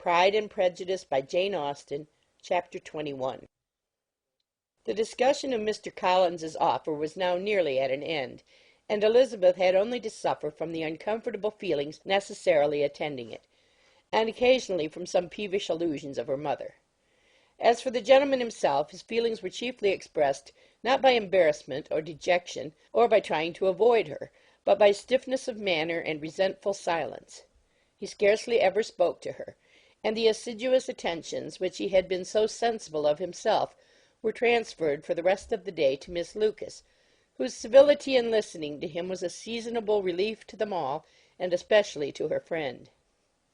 Pride and Prejudice by Jane Austen, Chapter 21. The discussion of Mr. Collins's offer was now nearly at an end, and Elizabeth had only to suffer from the uncomfortable feelings necessarily attending it, and occasionally from some peevish allusions of her mother. As for the gentleman himself, his feelings were chiefly expressed not by embarrassment or dejection, or by trying to avoid her, but by stiffness of manner and resentful silence. He scarcely ever spoke to her, and the assiduous attentions which he had been so sensible of himself were transferred for the rest of the day to Miss Lucas, whose civility in listening to him was a seasonable relief to them all, and especially to her friend.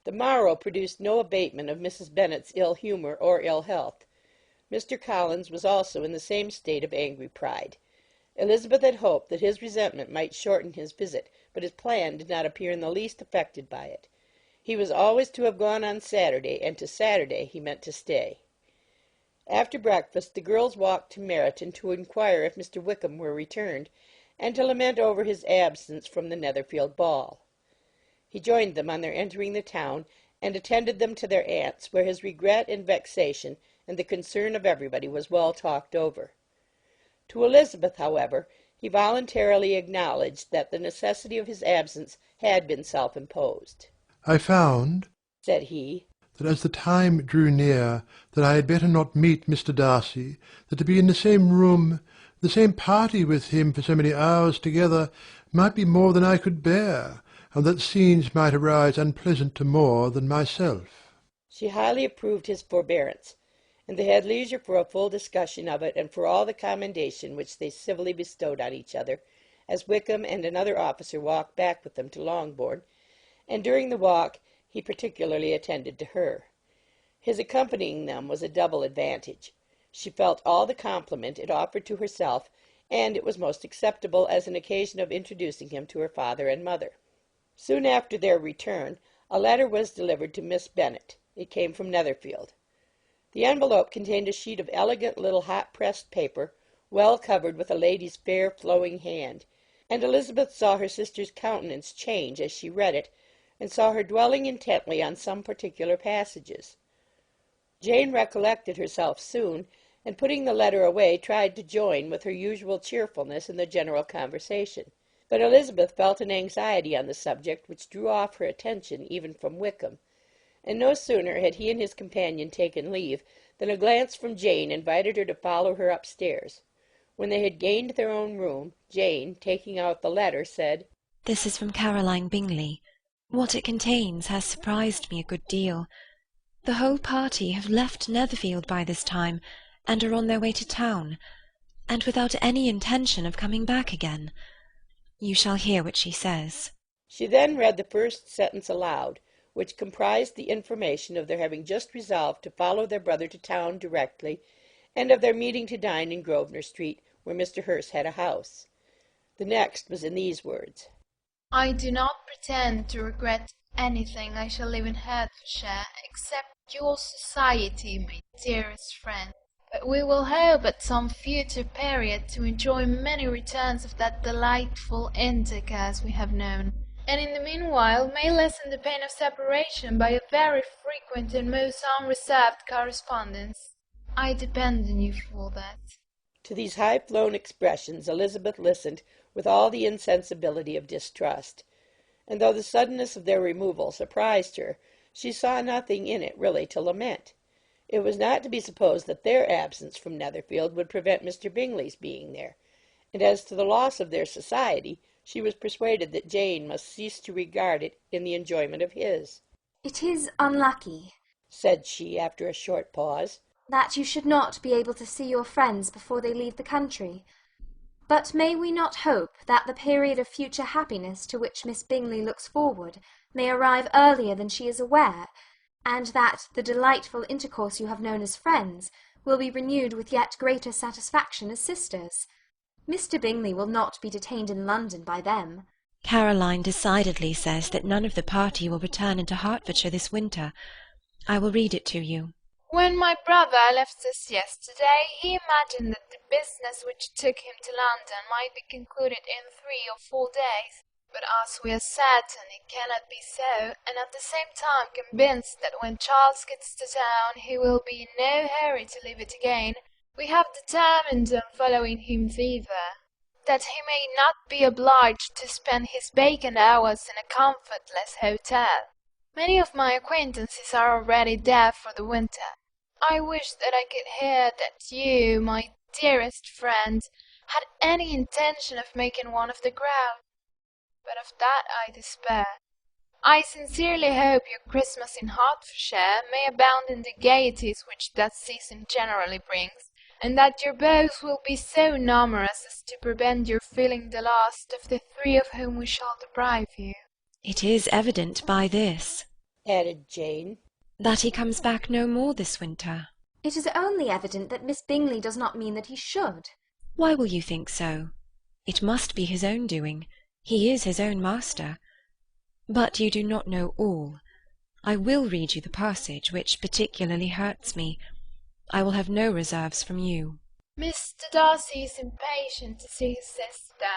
The morrow produced no abatement of Mrs. Bennet's ill humour or ill health. Mr. Collins was also in the same state of angry pride. Elizabeth had hoped that his resentment might shorten his visit, but his plan did not appear in the least affected by it. He was always to have gone on Saturday, and to Saturday he meant to stay. After breakfast the girls walked to Meryton to inquire if Mr. Wickham were returned, and to lament over his absence from the Netherfield ball. He joined them on their entering the town, and attended them to their aunt's, where his regret and vexation and the concern of everybody was well talked over. To Elizabeth, however, he voluntarily acknowledged that the necessity of his absence had been self-imposed. "I found," said he, "that as the time drew near that I had better not meet Mr. Darcy, that to be in the same room, the same party with him for so many hours together, might be more than I could bear, and that scenes might arise unpleasant to more than myself." She highly approved his forbearance, and they had leisure for a full discussion of it, and for all the commendation which they civilly bestowed on each other, as Wickham and another officer walked back with them to Longbourn, and during the walk he particularly attended to her. His accompanying them was a double advantage. She felt all the compliment it offered to herself, and it was most acceptable as an occasion of introducing him to her father and mother. Soon after their return a letter was delivered to Miss Bennet. It came from Netherfield. The envelope contained a sheet of elegant little hot-pressed paper, well covered with a lady's fair flowing hand, and Elizabeth saw her sister's countenance change as she read it, and saw her dwelling intently on some particular passages. Jane recollected herself soon, and putting the letter away tried to join with her usual cheerfulness in the general conversation. But Elizabeth felt an anxiety on the subject which drew off her attention even from Wickham, and no sooner had he and his companion taken leave than a glance from Jane invited her to follow her upstairs. When they had gained their own room, Jane, taking out the letter, said, "This is from Caroline Bingley. What it contains has surprised me a good deal. The whole party have left Netherfield by this time, and are on their way to town, and without any intention of coming back again. You shall hear what she says." She then read the first sentence aloud, which comprised the information of their having just resolved to follow their brother to town directly, and of their meeting to dine in Grosvenor Street, where Mr. Hurst had a house. The next was in these words: "I do not pretend to regret anything I shall live in Hertfordshire, except your society, my dearest friend. But we will hope at some future period to enjoy many returns of that delightful intercourse we have known, and in the meanwhile may lessen the pain of separation by a very frequent and most unreserved correspondence. I depend on you for that." To these high-flown expressions Elizabeth listened with all the insensibility of distrust, and though the suddenness of their removal surprised her, she saw nothing in it really to lament. It was not to be supposed that their absence from Netherfield would prevent Mr. Bingley's being there, and as to the loss of their society, she was persuaded that Jane must cease to regard it in the enjoyment of his. "It is unlucky," said she, after a short pause, "that you should not be able to see your friends before they leave the country. But may we not hope that the period of future happiness to which Miss Bingley looks forward may arrive earlier than she is aware, and that the delightful intercourse you have known as friends will be renewed with yet greater satisfaction as sisters? Mr. Bingley will not be detained in London by them." Caroline decidedly says that none of the party will return into Hertfordshire this winter. I will read it to you. "When my brother left us yesterday, he imagined that the business which took him to London might be concluded in 3 or 4 days. But as we are certain it cannot be so, and at the same time convinced that when Charles gets to town he will be in no hurry to leave it again, we have determined on following him thither, that he may not be obliged to spend his vacant hours in a comfortless hotel. Many of my acquaintances are already there for the winter. I wish that I could hear that you, my dearest friend, had any intention of making one of the crowd, but of that I despair. I sincerely hope your Christmas in Hertfordshire may abound in the gaieties which that season generally brings, and that your beaux will be so numerous as to prevent your feeling the last of the three of whom we shall deprive you. It is evident by this, added Jane, that he comes back no more this winter. It is only evident that Miss Bingley does not mean that he should. Why will you think so? It must be his own doing. He is his own master. But you do not know all. I will read you the passage which particularly hurts me. I will have no reserves from you. Mr. Darcy is impatient to see his sister,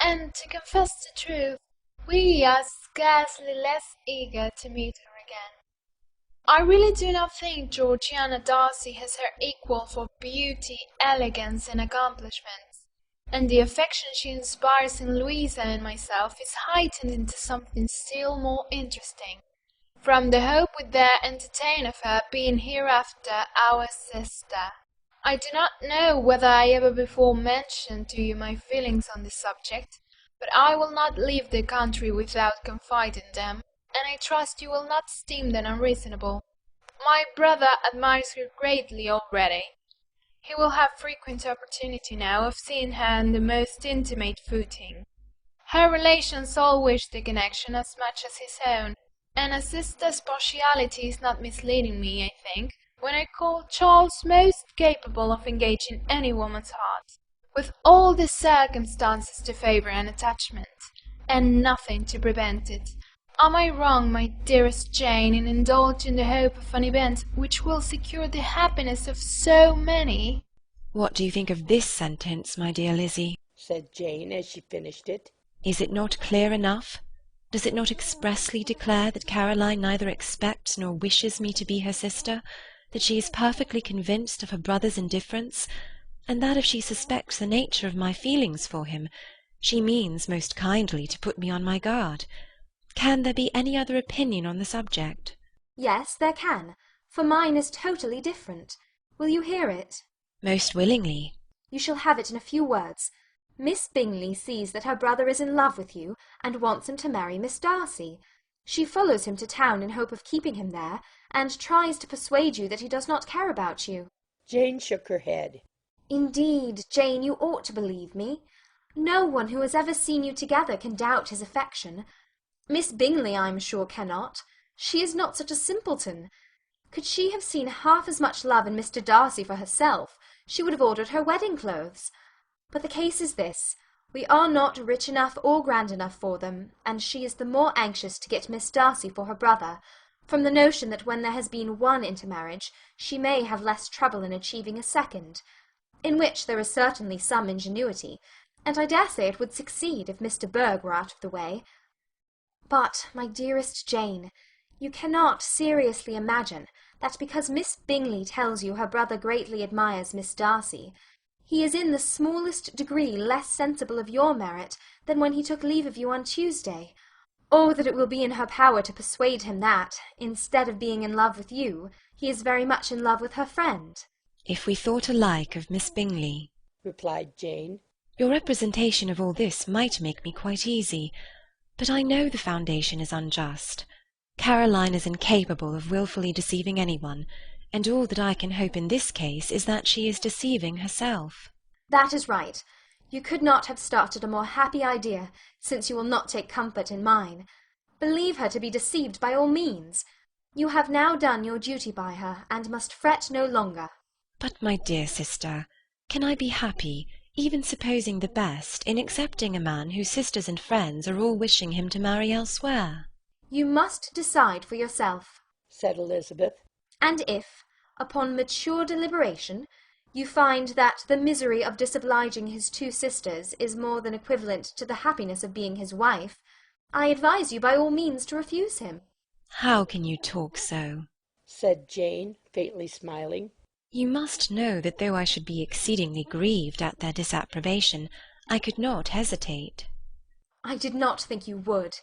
and, to confess the truth, we are scarcely less eager to meet her again. I really do not think Georgiana Darcy has her equal for beauty, elegance, and accomplishments, and the affection she inspires in Louisa and myself is heightened into something still more interesting, from the hope we dare entertain of her being hereafter our sister. I do not know whether I ever before mentioned to you my feelings on this subject, but I will not leave the country without confiding them, and I trust you will not esteem them unreasonable. My brother admires her greatly already. He will have frequent opportunity now of seeing her on the most intimate footing. Her relations all wish the connection as much as his own, and a sister's partiality is not misleading me, I think, when I call Charles most capable of engaging any woman's heart, with all the circumstances to favour an attachment, and nothing to prevent it. Am I wrong, my dearest Jane, in indulging the hope of an event which will secure the happiness of so many? What do you think of this sentence, my dear Lizzie? said Jane as she finished it. Is it not clear enough? Does it not expressly declare that Caroline neither expects nor wishes me to be her sister, that she is perfectly convinced of her brother's indifference, and that if she suspects the nature of my feelings for him, she means most kindly to put me on my guard? Can there be any other opinion on the subject? Yes, there can, for mine is totally different. Will you hear it? Most willingly. You shall have it in a few words. Miss Bingley sees that her brother is in love with you, and wants him to marry Miss Darcy. She follows him to town in hope of keeping him there, and tries to persuade you that he does not care about you. Jane shook her head. Indeed, Jane, you ought to believe me. No one who has ever seen you together can doubt his affection. Miss Bingley, I am sure, cannot. She is not such a simpleton. Could she have seen half as much love in Mr. Darcy for herself, she would have ordered her wedding clothes. But the case is this. We are not rich enough or grand enough for them, and she is the more anxious to get Miss Darcy for her brother, from the notion that when there has been one intermarriage, she may have less trouble in achieving a second, in which there is certainly some ingenuity, and I dare say it would succeed if Mr. Berg were out of the way. But, my dearest Jane, you cannot seriously imagine that because Miss Bingley tells you her brother greatly admires Miss Darcy, he is in the smallest degree less sensible of your merit than when he took leave of you on Tuesday, or that it will be in her power to persuade him that, instead of being in love with you, he is very much in love with her friend. If we thought alike of Miss Bingley, replied Jane. Your representation of all this might make me quite easy, but I know the foundation is unjust. Caroline is incapable of wilfully deceiving anyone, and all that I can hope in this case is that she is deceiving herself. That is right. You could not have started a more happy idea, since you will not take comfort in mine. Believe her to be deceived by all means. You have now done your duty by her, and must fret no longer. But, my dear sister, can I be happy, even supposing the best, in accepting a man whose sisters and friends are all wishing him to marry elsewhere? You must decide for yourself, said Elizabeth. And if, upon mature deliberation, you find that the misery of disobliging his two sisters is more than equivalent to the happiness of being his wife, I advise you by all means to refuse him. How can you talk so? said Jane, faintly smiling. You must know that though I should be exceedingly grieved at their disapprobation, I could not hesitate. I did not think you would,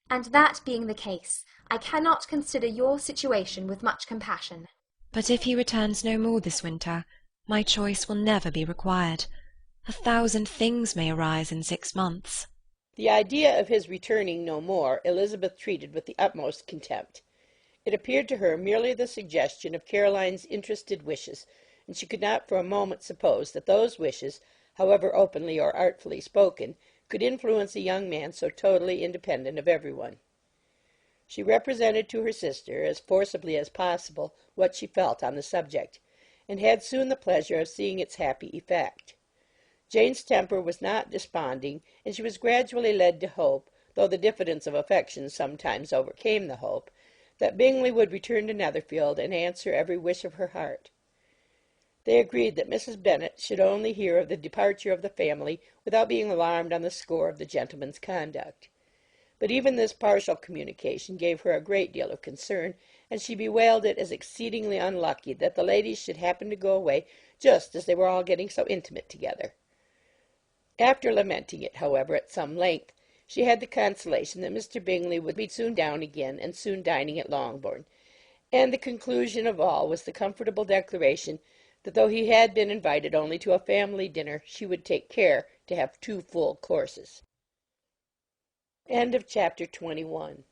and that being the case, I cannot consider your situation with much compassion. But if he returns no more this winter, my choice will never be required. 1,000 things may arise in 6 months. The idea of his returning no more Elizabeth treated with the utmost contempt. It appeared to her merely the suggestion of Caroline's interested wishes, and she could not for a moment suppose that those wishes, however openly or artfully spoken, could influence a young man so totally independent of every one. She represented to her sister, as forcibly as possible, what she felt on the subject, and had soon the pleasure of seeing its happy effect. Jane's temper was not desponding, and she was gradually led to hope, though the diffidence of affection sometimes overcame the hope, that Bingley would return to Netherfield and answer every wish of her heart. They agreed that Mrs. Bennet should only hear of the departure of the family without being alarmed on the score of the gentleman's conduct. But even this partial communication gave her a great deal of concern, and she bewailed it as exceedingly unlucky that the ladies should happen to go away just as they were all getting so intimate together. After lamenting it, however, at some length, she had the consolation that Mr. Bingley would be soon down again and soon dining at Longbourn, and the conclusion of all was the comfortable declaration that though he had been invited only to a family dinner, she would take care to have 2 full courses. End of chapter 21.